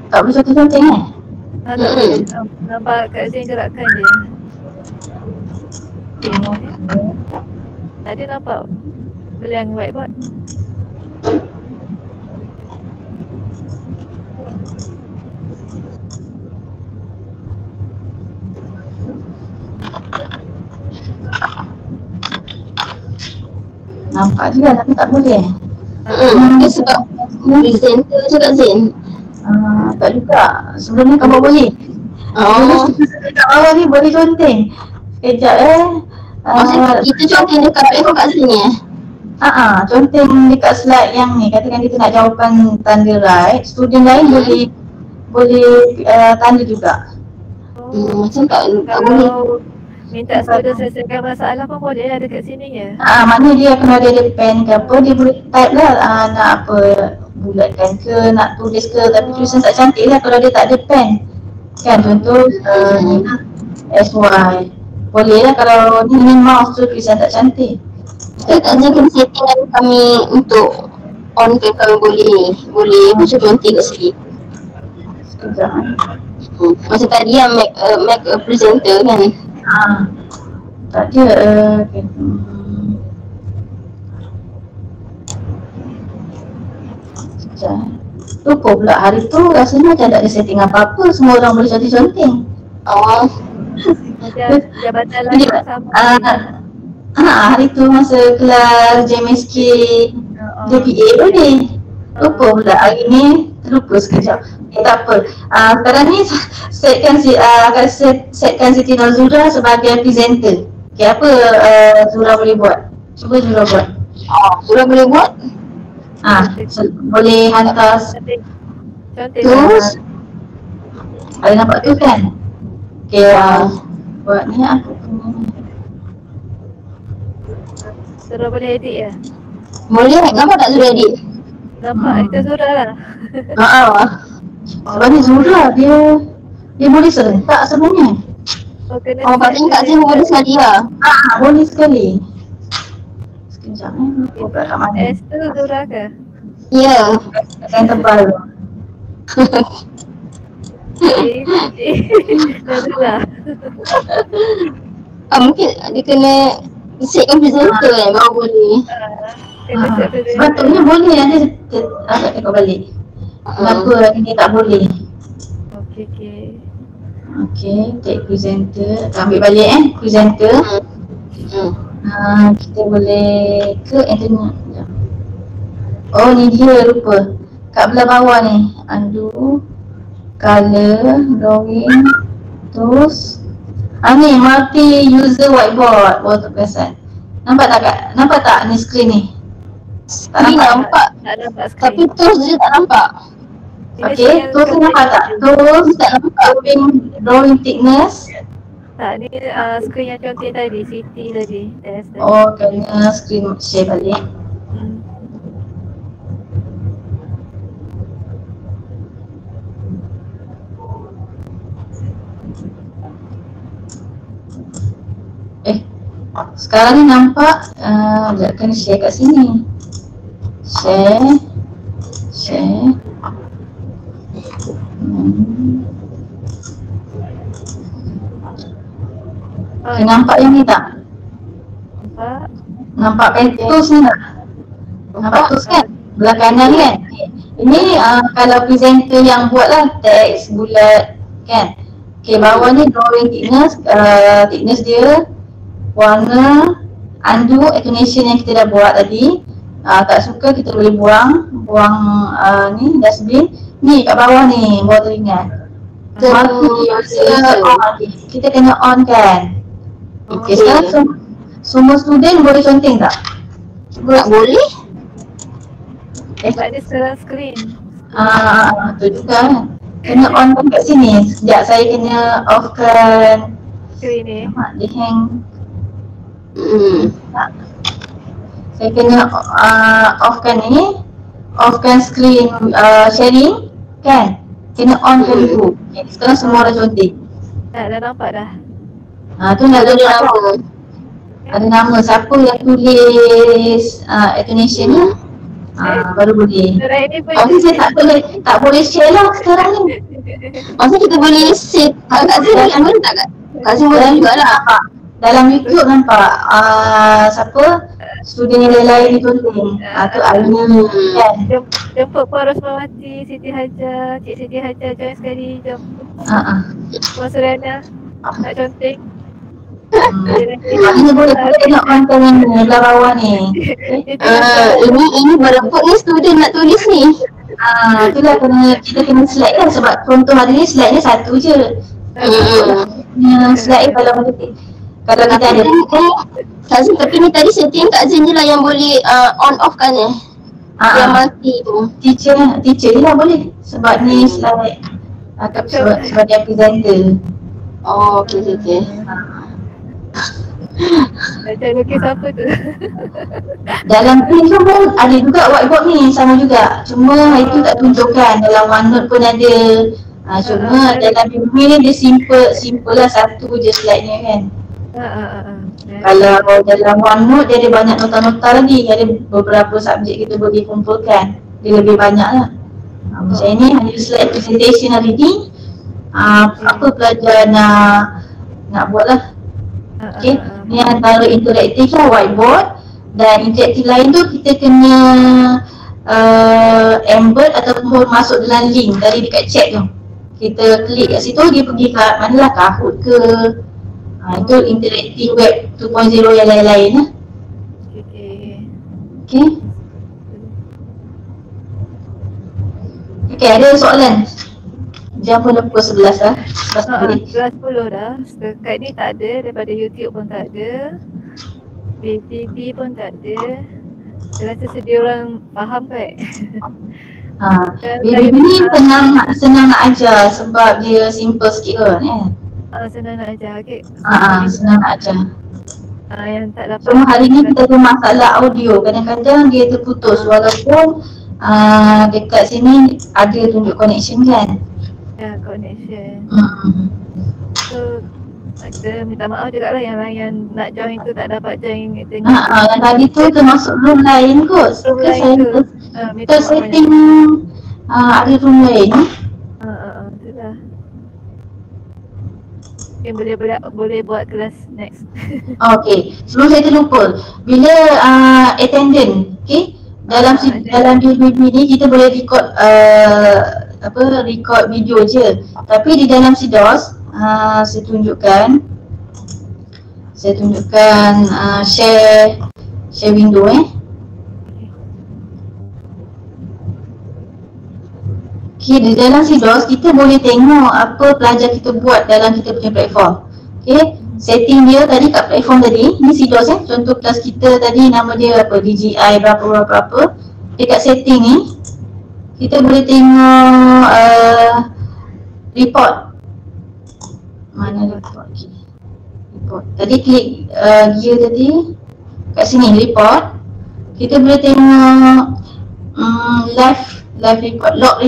Tak boleh conteng-conteng Tak boleh. Nampak kat Zain gerakan dia. Tadi nampak beliang whiteboard. Nampak juga tapi tak boleh. Dia sebab presenter je Kak Zain. Tak juga. Sebelum ni kamu boleh. Kat bawah ni boleh conteng. Sekejap Maksudnya kita conteng dekat platform Kak Zain ni conteng dekat slide yang ni. Katakan kita nak jawapan tanda right, student lain boleh tanda juga. Macam tak boleh. Kalau minta student selesaikan masalah pun boleh lah dekat sini ya. Mana dia kena ada pen ke apa, dia boleh type lah nak apa, bulatkan ke, nak tulis ke, tapi tulisan tak cantik lah kalau dia tak ada pen. Kan contoh ni lah, SY. Boleh lah kalau ni mouse tu tulisan tak cantik. Kita Kak Zain kena setting kami untuk on ke kami boleh baca conteng kat sini. Sekejap Macam tadi yang make a presenter kan. Tak ada okay. Sekejap. Lupa pula hari tu rasanya macam tak ada setting apa-apa, semua orang boleh conteng-conteng. Macam jabatan lain tak sama. Hari tu masa kelas JMSK JPA boleh. Lupa pula hari ni, terlupa sekejap. Tak apa. Sekarang ni setkan Siti Nazura sebagai presenter. Okay, apa Zura boleh buat? Cuba Zura buat. Zura boleh buat? Boleh hantar Terus ada nampak tu kan? Okay, buat ni aku punya. Zura boleh edit ya? boleh, nampak tak Zura edit? Nampak kita Zura lah. Sebab ni Zura dia boleh serentak sebenarnya. Patutnya Kak Zain boleh sekali lah. Boleh sekali. Sekejap lupa pula kat mana. S tu Zura ke? Ya. Yang tebal tu. Dah Zura. Mungkin dia kena setkan presenter kan baru boleh. Kena set presenter. Sepatutnya boleh nanti agak tengok balik. Kenapa hari ni tak boleh? Okay. Okay, take presenter. Kita ambil balik presenter. Kita boleh ke internet. Oh ni dia lupa. Kat belah bawah ni. Undo, color, drawing. Terus ni multi user whiteboard. Baru terperasan. Nampak tak ni screen ni? Tak nampak. Tak nampak screen. Tapi terus je tak nampak. Okay, terus nampak tak? Terus tak nampak drawing thickness. Tak, ni screen yang conteng tadi, Siti tadi. Oh, kena screen share balik. Sekarang ni nampak, kena share kat sini. Share. Nampak yang ni tak? Nampak pentus ni tak? Nampak tools kan? Belah kanan kan? Ini kalau presenter yang buat lah teks bulat kan? Okay, bawah ni drawing thickness dia, warna, undo, attenuation yang kita dah buat tadi. Tak suka kita boleh buang ni dustbin. Ni kat bawah ni, bawah teringat. Kita kena on kan? Okay, sekarang semua student boleh conteng tak? Tak boleh. Sebab dia sekarang screen. Tu juga kan. Kena on kan kat sini. Sekejap saya kena off kan Screen ni. dia hang. saya kena offkan screen sharing kan, kena on kan dulu. Okay, sekarang semua dah cantik. Dah nampak dah. Tu nak Ada ada nama. ada nama siapa yang tulis explanation ni. Baru boleh. Orang ini pun Saya tak boleh share lah sekarang ni. Maksudnya kita boleh save kat Zin boleh ambil tak Kak? Kak Zin boleh jugalah. Dalam YouTube nampak siapa student yang lain ni tulis. Tu Alina kan. jemput Puan Rosmawati, Siti Hajar, Cik Siti Hajar join sekali. Jom. Puan Surana nak conteng. Alina boleh tengok konten ni dalam bawah ni. Ini berapa ni student nak tulis ni? Itulah kita kena slide kan, sebab contoh hari ni slide ni satu je. Slide kalau kita ada Kak Zin, tapi ni tadi setting Kak Zin je lah yang boleh on off kan yang mati tu. Teacher je lah boleh, sebab ni slide sebab dia presenter. Oh, okey. Macam lukis apa tu? Dalam print pun ada juga whiteboard ni, sama juga. Cuma itu tak tunjukkan, dalam OneNote pun ada. Cuma dalam Bumi ni dia simple lah, satu je slide ni kan. Kalau dalam OneNote dia ada banyak nota-nota lagi, ada beberapa subjek kita boleh kumpulkan. Dia lebih banyak lah. Macam ni hanya slide presentation hari ni. Apa pelajar nak buat lah. Okay, ni antara interaktif lah, whiteboard. Dan interaktif lain tu kita kena embed ataupun masuk dalam link tadi dekat chat tu. Kita klik kat situ, dia pergi ke manalah, Kahoot ke. Itu interaktif web 2.0 yang lain-lain lah. Okay, ada soalan? Jam pun dah pukul 11 lah. 11.10 dah. Dekat ni tak ada, daripada YouTube pun tak ada, BTV pun tak ada. Saya rasa sedia orang faham kan? BTV ni senang nak ajar sebab dia simple sikit kan. Senang nak ajar, okay. Senang nak ajar. Yang tak dapat. Cuma hari ni kita ada masalah audio, kadang-kadang dia terputus walaupun dekat sini ada tunjuk connection kan. Ya, connection. So kita minta maaf juga lah yang nak join tu tak dapat join. Yang tadi tu termasuk room lain kot. Kita setting ada room lain. Itulah. Mungkin boleh buat kelas next. Okay, sebelum saya terlupa, bila attendant, okay, dalam DBB ni kita boleh record record video je. Tapi di dalam SIDOS saya tunjukkan share window Okay, di dalam SIDOS kita boleh tengok apa pelajar kita buat dalam kita punya platform. Okay, setting dia tadi kat platform tadi, ni SIDOS contoh kelas kita tadi nama dia apa, DGI berapa. Dekat setting ni kita boleh tengok report. Mana report? Report. Tadi klik gear tadi kat sini report. Kita boleh tengok live report, log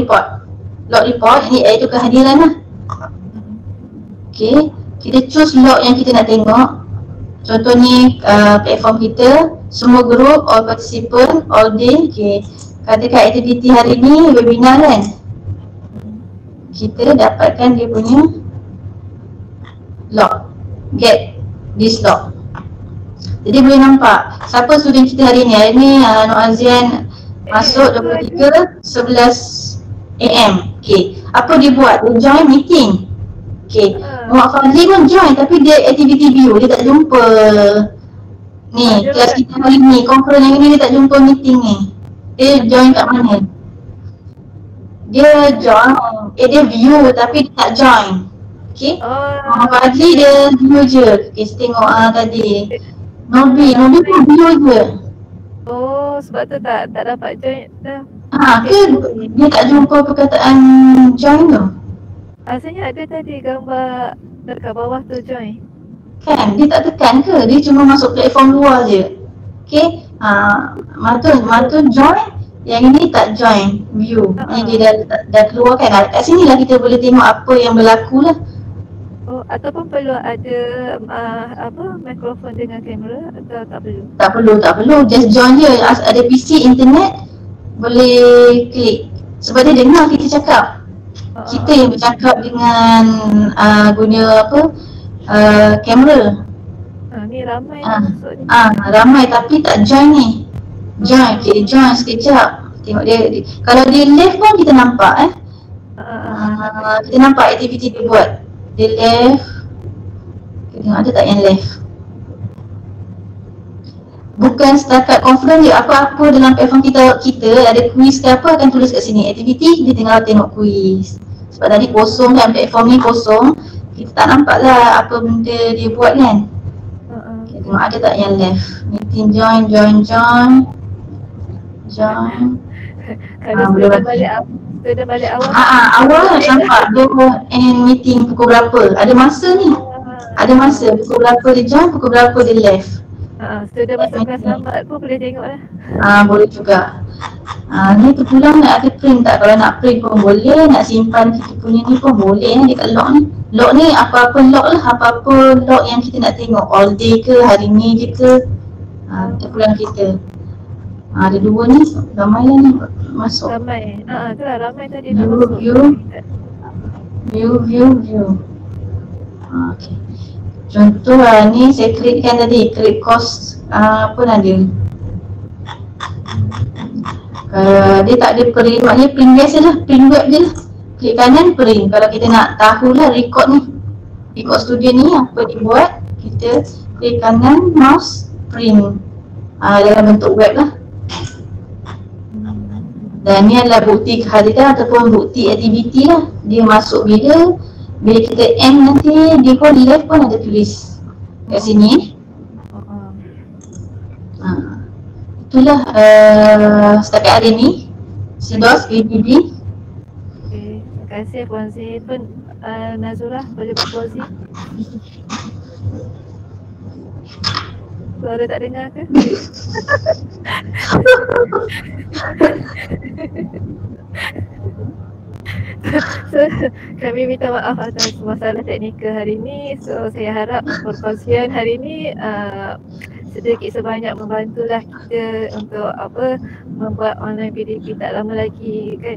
report ni iaitu kehadiran lah. Okay, kita choose log yang kita nak tengok. Contoh ni platform kita, semua group, all participant, all day. Okay, katakan aktiviti hari ni webinar kan, kita dapatkan dia punya log, get this log. Jadi boleh nampak siapa student kita hari ni. Hari ni Nur Azian masuk 23.11 AM. Okay, apa dia buat? Dia join meeting. Okay, Muhammad Fadli pun join tapi dia activity view, dia tak jumpa ni kelas kita hari ni, conference yang ni dia tak jumpa meeting ni. Dia join kat mana? Dia join, dia view tapi dia tak join. Okay, Muhammad Fadli dia view je. Okay, saya tengok tadi Nobi pun view je. Oh, sebab tu tak dapat join dah. Dia tak jumpa perkataan join tu. Rasanya ada tadi gambar dekat bawah tu join. Kan, dia tak tekan ke? Dia cuma masuk platform luar je. Okay, Matu join, yang ini tak join view. Yang dia dah keluar kan. Kat sini lah kita boleh tengok apa yang berlaku lah. Oh, ataupun perlu ada mikrofon dengan kamera atau tak perlu? Tak perlu. Just join je. Ada PC, internet, boleh klik. Sebab dia dengar kita cakap. Kita yang bercakap dengan guna kamera. Ni ramai Ramai tapi tak join ni. Join sekejap. Tengok dia. Kalau dia left pun kita nampak kita nampak aktiviti dia buat. Dia left. Kita tengok ada tak yang left. Bukan setakat conference je, apa-apa dalam platform kita ada quiz ke apa akan tulis kat sini. Aktiviti dia tinggal tengok quiz. Sebab tadi kosong kan, platform ni kosong. Kita tak nampak lah apa benda dia buat kan. Okay, tengok ada tak yang left. Meeting join. Kalau sudah balik awal awal nampak dia end meeting pukul berapa. Ada masa ni. Ada masa pukul berapa dia join, pukul berapa dia left. Sudah masuk kelas lambat pun boleh tengok lah. Boleh juga. Ni terpulang nak ada print tak? Kalau nak print pun boleh, nak simpan kita punya ni pun boleh dekat log ni. Log ni apa-apa log lah, apa-apa log yang kita nak tengok, all day ke, hari ni je ke. Terpulang kita. Ada dua ni, ramai lah ni masuk. Ramai. Itulah ramai tadi. View. Okay. Contoh ni saya create kan tadi, create course pun ada. Dia tak ada print, maknanya print biasa lah, print web je lah. Klik kanan print. Kalau kita nak tahulah record ni, record studio ni apa dia buat, kita klik kanan mouse print dalam bentuk web lah. Dan ni adalah bukti kehadiran ataupun bukti aktiviti lah. Dia masuk bila kita end nanti dia pun left pun ada tulis kat sini. Itulah setakat hari ni CDOS PBB. Okay, terima kasih Puan Zee pun. Nazurah boleh berkongsi. Suara tak dengar ke? So, kami minta maaf atas masalah teknikal hari ini. So, saya harap perkongsian hari ini sedikit sebanyak membantulah kita untuk membuat online PDP tak lama lagi kan.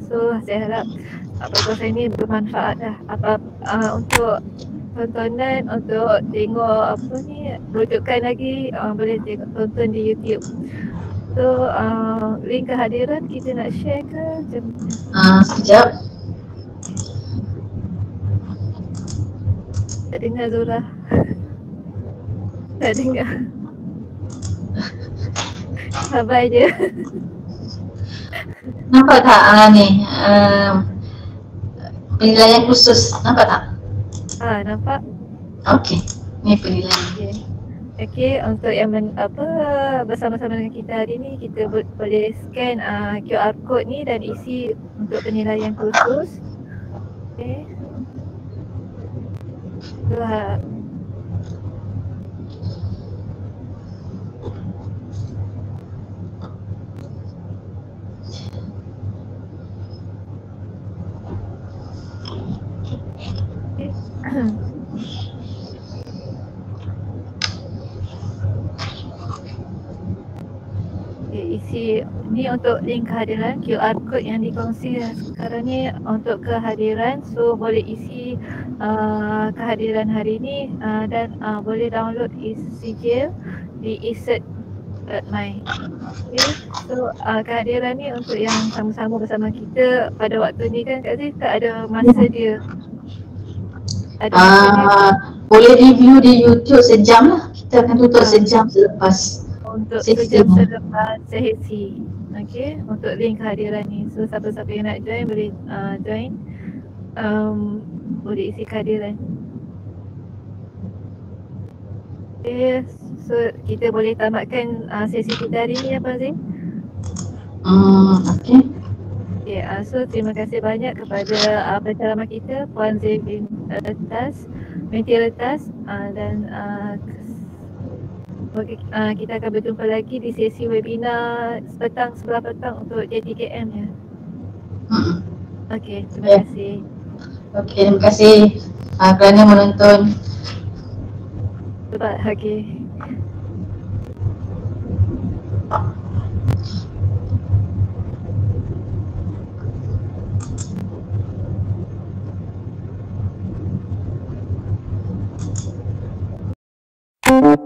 So, saya harap perkongsian ini bermanfaat lah untuk tontonan, untuk tengok rujukan lagi boleh tonton di YouTube. So, link kehadiran kita nak share ke macam mana? Sekejap. Tak dengar Zura. Tak dengar. Sabar je. Nampak tak ni penilaian khusus, nampak tak? Nampak. Okey, ni penilaian. Okey, untuk yang bersama-sama dengan kita hari ni, kita boleh scan QR code ni dan isi untuk penilaian khusus. Okey. Itulah. Isi ni untuk link kehadiran, QR code yang dikongsi sekarang ni untuk kehadiran. So boleh isi kehadiran hari ni dan boleh download sijil di eCert.my. Okay. So kehadiran ni untuk yang sama-sama bersama kita pada waktu ni kan Kak Zee, tak ada masa dia. Boleh review di YouTube sejam lah. Kita akan tutup sejam selepas. Untuk sejam selepas sesi. Okey, untuk link kehadiran ni. So siapa-siapa yang nak join boleh join. Boleh isi kehadiran. Okay, so kita boleh tamatkan sesi kita hari ni apa Zee? Okey. Okay, so terima kasih banyak kepada penceramah kita Puan Zee binti Retas dan Okay, kita akan berjumpa lagi di sesi webinar sebelah petang untuk JTKM ya. Okey, terima Ya. kasih. Okey, terima kasih kerana menonton. Sebab okey.